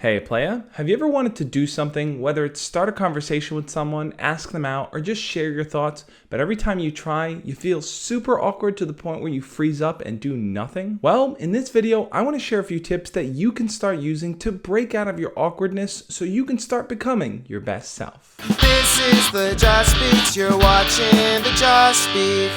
Hey playa, have you ever wanted to do something, whether it's start a conversation with someone, ask them out, or just share your thoughts, but every time you try, you feel super awkward to the point where you freeze up and do nothing? Well, in this video, I want to share a few tips that you can start using to break out of your awkwardness so you can start becoming your best self. This is the Josh Speaks, you're watching the Josh Speak.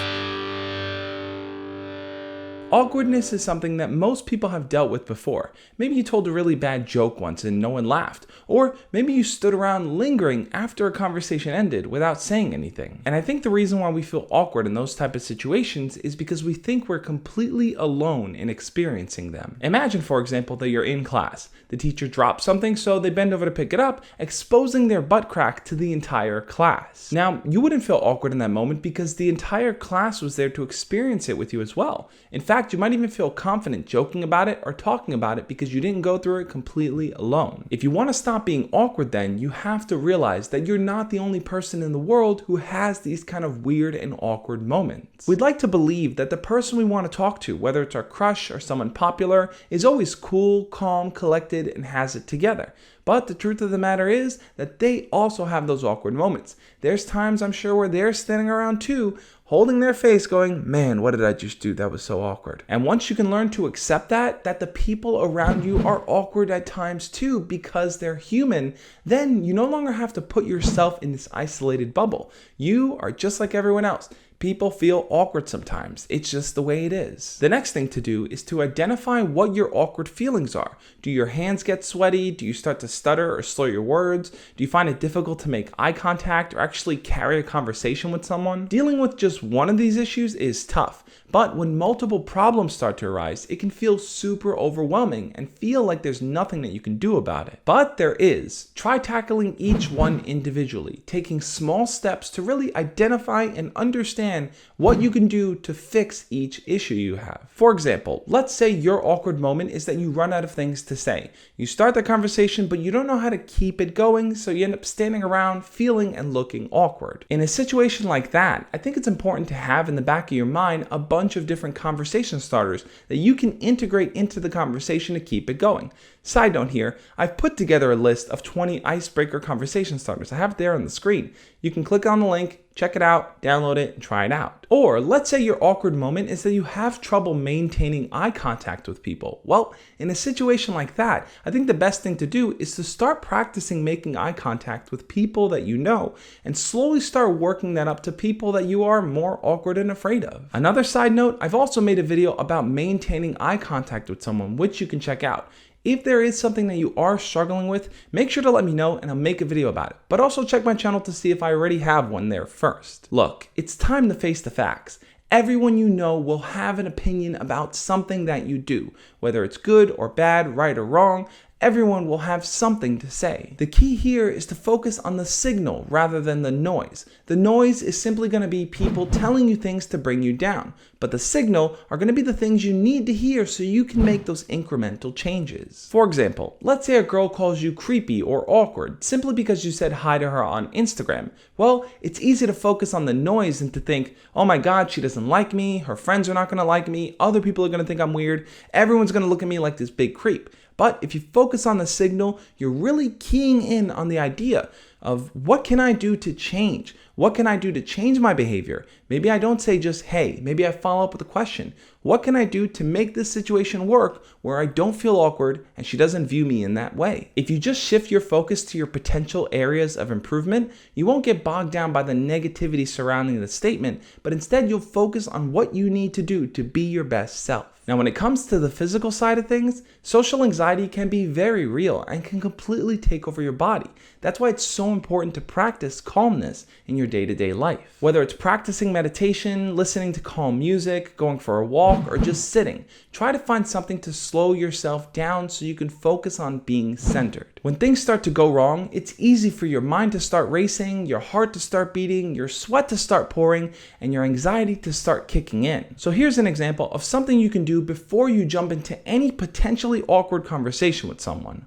Awkwardness is something that most people have dealt with before. Maybe you told a really bad joke once and no one laughed. Or maybe you stood around lingering after a conversation ended without saying anything. And I think the reason why we feel awkward in those type of situations is because we think we're completely alone in experiencing them. Imagine, for example, that you're in class. The teacher drops something, so they bend over to pick it up, exposing their butt crack to the entire class. Now, you wouldn't feel awkward in that moment because the entire class was there to experience it with you as well. In fact, you might even feel confident joking about it or talking about it because you didn't go through it completely alone. If you want to stop being awkward, then you have to realize that you're not the only person in the world who has these kind of weird and awkward moments. We'd like to believe that the person we want to talk to, whether it's our crush or someone popular, is always cool, calm, collected, and has it together. But the truth of the matter is that they also have those awkward moments. There's times, I'm sure, where they're standing around too, holding their face going, man, what did I just do? That was so awkward. And once you can learn to accept that the people around you are awkward at times too because they're human, then you no longer have to put yourself in this isolated bubble. You are just like everyone else. People feel awkward sometimes. It's just the way it is. The next thing to do is to identify what your awkward feelings are. Do your hands get sweaty? Do you start to stutter or slow your words? Do you find it difficult to make eye contact or actually carry a conversation with someone? Dealing with just one of these issues is tough, but when multiple problems start to arise, it can feel super overwhelming and feel like there's nothing that you can do about it. But there is. Try tackling each one individually, taking small steps to really identify and understand what you can do to fix each issue you have. For example, let's say your awkward moment is that you run out of things to say. You start the conversation, but you don't know how to keep it going, so you end up standing around feeling and looking awkward. In a situation like that, I think it's important to have in the back of your mind a bunch of different conversation starters that you can integrate into the conversation to keep it going. Side note here, I've put together a list of 20 icebreaker conversation starters. I have it there on the screen. You can click on the link, check it out, download it, and try it out. Or let's say your awkward moment is that you have trouble maintaining eye contact with people. Well, in a situation like that, I think the best thing to do is to start practicing making eye contact with people that you know and slowly start working that up to people that you are more awkward and afraid of. Another side note, I've also made a video about maintaining eye contact with someone, which you can check out. If there is something that you are struggling with, make sure to let me know and I'll make a video about it. But also check my channel to see if I already have one there first. Look, it's time to face the facts. Everyone you know will have an opinion about something that you do. Whether it's good or bad, right or wrong, everyone will have something to say. The key here is to focus on the signal rather than the noise. The noise is simply going to be people telling you things to bring you down, but the signal are going to be the things you need to hear so you can make those incremental changes. For example, let's say a girl calls you creepy or awkward simply because you said hi to her on Instagram. Well, it's easy to focus on the noise and to think, oh my God, she doesn't like me, her friends are not going to like me, other people are going to think I'm weird, everyone's going to look at me like this big creep. But if you focus on the signal, you're really keying in on the idea of what can I do to change? What can I do to change my behavior? Maybe I don't say just, hey, maybe I follow up with a question. What can I do to make this situation work where I don't feel awkward and she doesn't view me in that way? If you just shift your focus to your potential areas of improvement, you won't get bogged down by the negativity surrounding the statement, but instead you'll focus on what you need to do to be your best self. Now, when it comes to the physical side of things, social anxiety can be very real and can completely take over your body. That's why it's so important to practice calmness in your day-to-day life. Whether it's practicing meditation, listening to calm music, going for a walk, or just sitting, try to find something to slow yourself down so you can focus on being centered. When things start to go wrong, it's easy for your mind to start racing, your heart to start beating, your sweat to start pouring, and your anxiety to start kicking in. So here's an example of something you can do before you jump into any potentially awkward conversation with someone.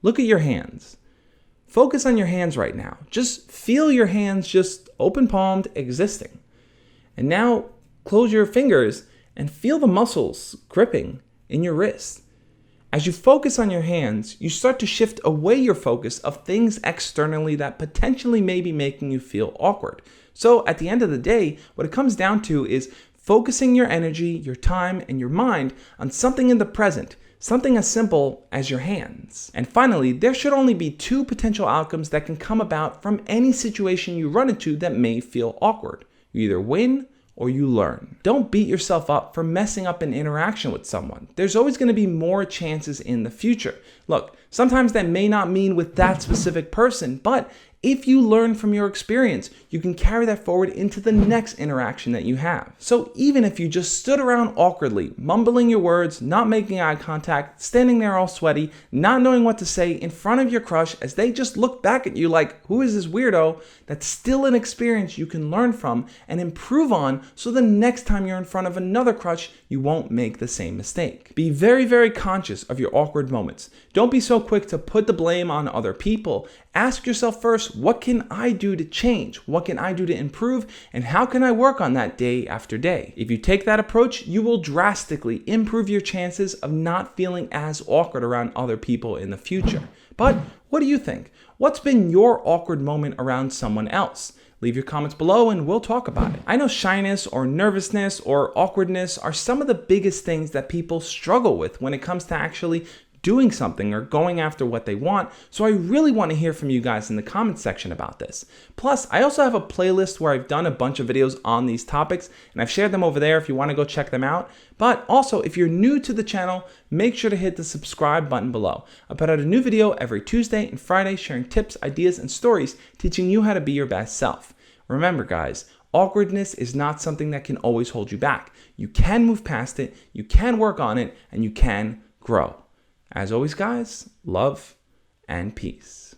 Look at your hands. Focus on your hands right now. Just feel your hands just open palmed existing. And now close your fingers and feel the muscles gripping in your wrist. As you focus on your hands, you start to shift away your focus of things externally that potentially may be making you feel awkward. So at the end of the day, what it comes down to is focusing your energy, your time, and your mind on something in the present, something as simple as your hands. And finally, there should only be two potential outcomes that can come about from any situation you run into that may feel awkward. You either win or you learn. Don't beat yourself up for messing up an interaction with someone. There's always going to be more chances in the future. Look, sometimes that may not mean with that specific person, but if you learn from your experience, you can carry that forward into the next interaction that you have. So even if you just stood around awkwardly, mumbling your words, not making eye contact, standing there all sweaty, not knowing what to say in front of your crush as they just look back at you like, who is this weirdo? That's still an experience you can learn from and improve on so the next time you're in front of another crush, you won't make the same mistake. Be very, very conscious of your awkward moments. Don't be so quick to put the blame on other people. Ask yourself first, what can I do to change? What can I do to improve? And how can I work on that day after day? If you take that approach, you will drastically improve your chances of not feeling as awkward around other people in the future. But what do you think? What's been your awkward moment around someone else? Leave your comments below and we'll talk about it. I know shyness or nervousness or awkwardness are some of the biggest things that people struggle with when it comes to actually doing something or going after what they want, so I really want to hear from you guys in the comments section about this. Plus, I also have a playlist where I've done a bunch of videos on these topics, and I've shared them over there if you want to go check them out. But also, if you're new to the channel, make sure to hit the subscribe button below. I put out a new video every Tuesday and Friday sharing tips, ideas, and stories teaching you how to be your best self. Remember guys, awkwardness is not something that can always hold you back. You can move past it, you can work on it, and you can grow. As always, guys, love and peace.